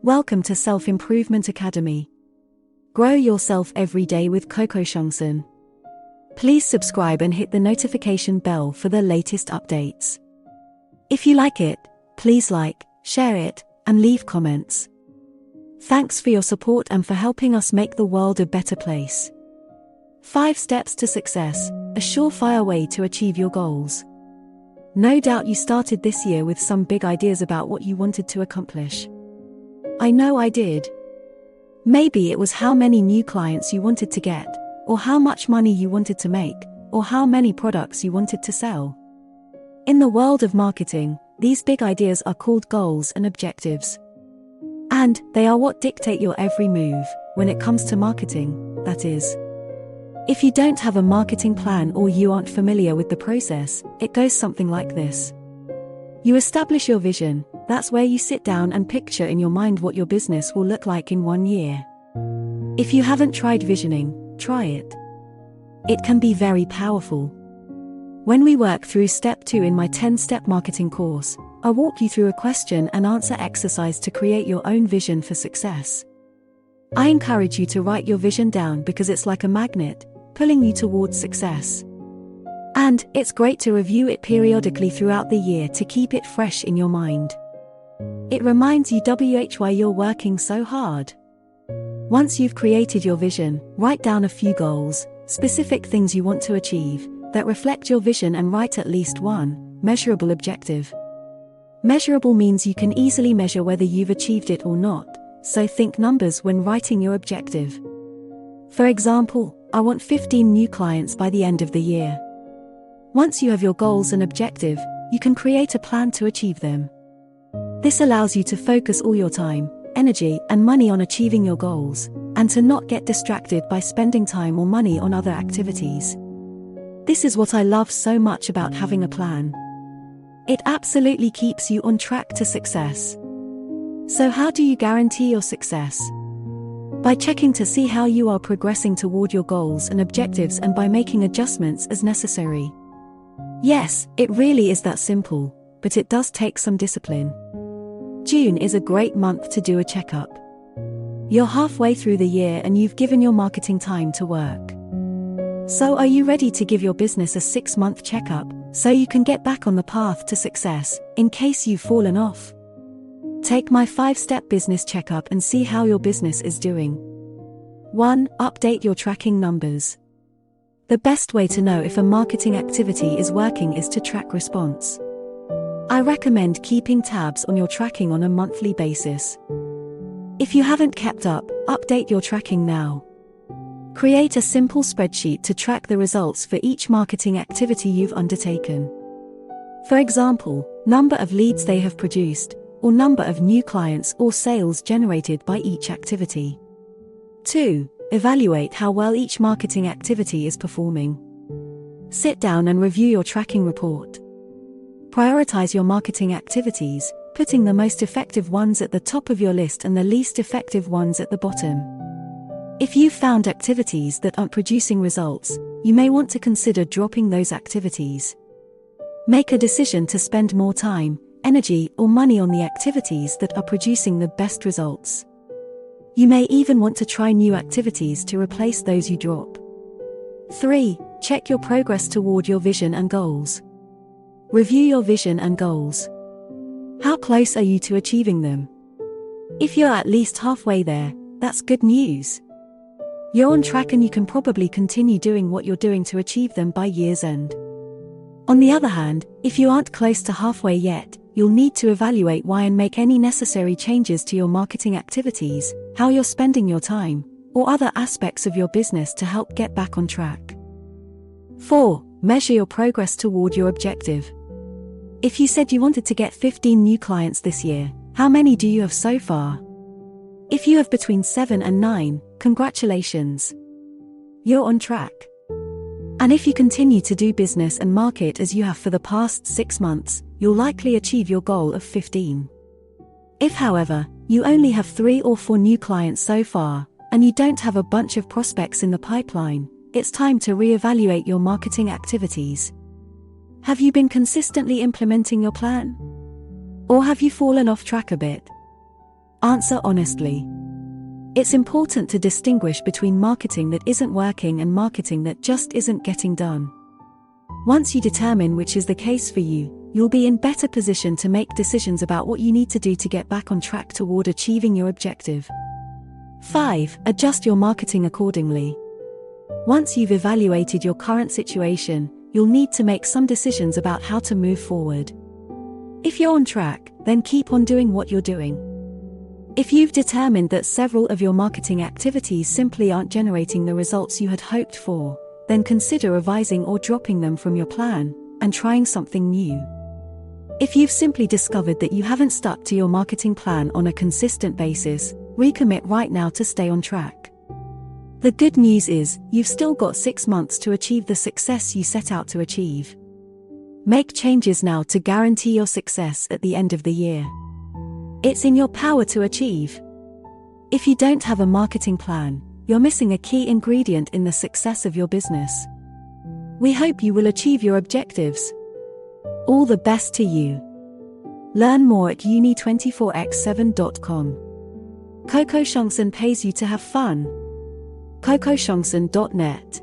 Welcome to Self-Improvement Academy. Grow yourself every day with Coco Shangsen. Please subscribe and hit the notification bell for the latest updates. If you like it, please like, share it, and leave comments. Thanks for your support and for helping us make the world a better place. 5 steps to success, a surefire way to achieve your goals. No doubt you started this year with some big ideas about what you wanted to accomplish. I know I did. Maybe it was how many new clients you wanted to get, or how much money you wanted to make, or how many products you wanted to sell. In the world of marketing, these big ideas are called goals and objectives. And they are what dictate your every move, when it comes to marketing, that is. If you don't have a marketing plan or you aren't familiar with the process, it goes something like this. You establish your vision. That's where you sit down and picture in your mind what your business will look like in 1 year. If you haven't tried visioning, try it. It can be very powerful. When we work through step 2 in my 10-step marketing course, I walk you through a question and answer exercise to create your own vision for success. I encourage you to write your vision down because it's like a magnet, pulling you towards success. And it's great to review it periodically throughout the year to keep it fresh in your mind. It reminds you why you're working so hard. Once you've created your vision, write down a few goals, specific things you want to achieve, that reflect your vision, and write at least one measurable objective. Measurable means you can easily measure whether you've achieved it or not, so think numbers when writing your objective. For example, I want 15 new clients by the end of the year. Once you have your goals and objective, you can create a plan to achieve them. This allows you to focus all your time, energy, and money on achieving your goals, and to not get distracted by spending time or money on other activities. This is what I love so much about having a plan. It absolutely keeps you on track to success. So how do you guarantee your success? By checking to see how you are progressing toward your goals and objectives, and by making adjustments as necessary. Yes, it really is that simple, but it does take some discipline. June is a great month to do a checkup. You're halfway through the year and you've given your marketing time to work. So are you ready to give your business a 6-month checkup, so you can get back on the path to success, in case you've fallen off? Take my 5-step business checkup and see how your business is doing. 1. Update your tracking numbers. The best way to know if a marketing activity is working is to track response. I recommend keeping tabs on your tracking on a monthly basis. If you haven't kept up, update your tracking now. Create a simple spreadsheet to track the results for each marketing activity you've undertaken. For example, number of leads they have produced, or number of new clients or sales generated by each activity. 2. Evaluate how well each marketing activity is performing. Sit down and review your tracking report. Prioritize your marketing activities, putting the most effective ones at the top of your list and the least effective ones at the bottom. If you've found activities that aren't producing results, you may want to consider dropping those activities. Make a decision to spend more time, energy, or money on the activities that are producing the best results. You may even want to try new activities to replace those you drop. 3. Check your progress toward your vision and goals. Review your vision and goals. How close are you to achieving them? If you're at least halfway there, that's good news. You're on track and you can probably continue doing what you're doing to achieve them by year's end. On the other hand, if you aren't close to halfway yet, you'll need to evaluate why and make any necessary changes to your marketing activities, how you're spending your time, or other aspects of your business to help get back on track. 4. Measure your progress toward your objective. If you said you wanted to get 15 new clients this year, how many do you have so far? If you have between 7 and 9, congratulations. You're on track. And if you continue to do business and market as you have for the past 6 months, you'll likely achieve your goal of 15. If, however, you only have 3 or 4 new clients so far, and you don't have a bunch of prospects in the pipeline, it's time to reevaluate your marketing activities. Have you been consistently implementing your plan? Or have you fallen off track a bit? Answer honestly. It's important to distinguish between marketing that isn't working and marketing that just isn't getting done. Once you determine which is the case for you, you'll be in better position to make decisions about what you need to do to get back on track toward achieving your objective. 5. Adjust your marketing accordingly. Once you've evaluated your current situation, you'll need to make some decisions about how to move forward. If you're on track, then keep on doing what you're doing. If you've determined that several of your marketing activities simply aren't generating the results you had hoped for, then consider revising or dropping them from your plan and trying something new. If you've simply discovered that you haven't stuck to your marketing plan on a consistent basis, recommit right now to stay on track. The good news is, you've still got 6 months to achieve the success you set out to achieve. Make changes now to guarantee your success at the end of the year. It's in your power to achieve. If you don't have a marketing plan, you're missing a key ingredient in the success of your business. We hope you will achieve your objectives. All the best to you. Learn more at uni24x7.com. Coco Shangsen pays you to have fun. cocoshangsen.net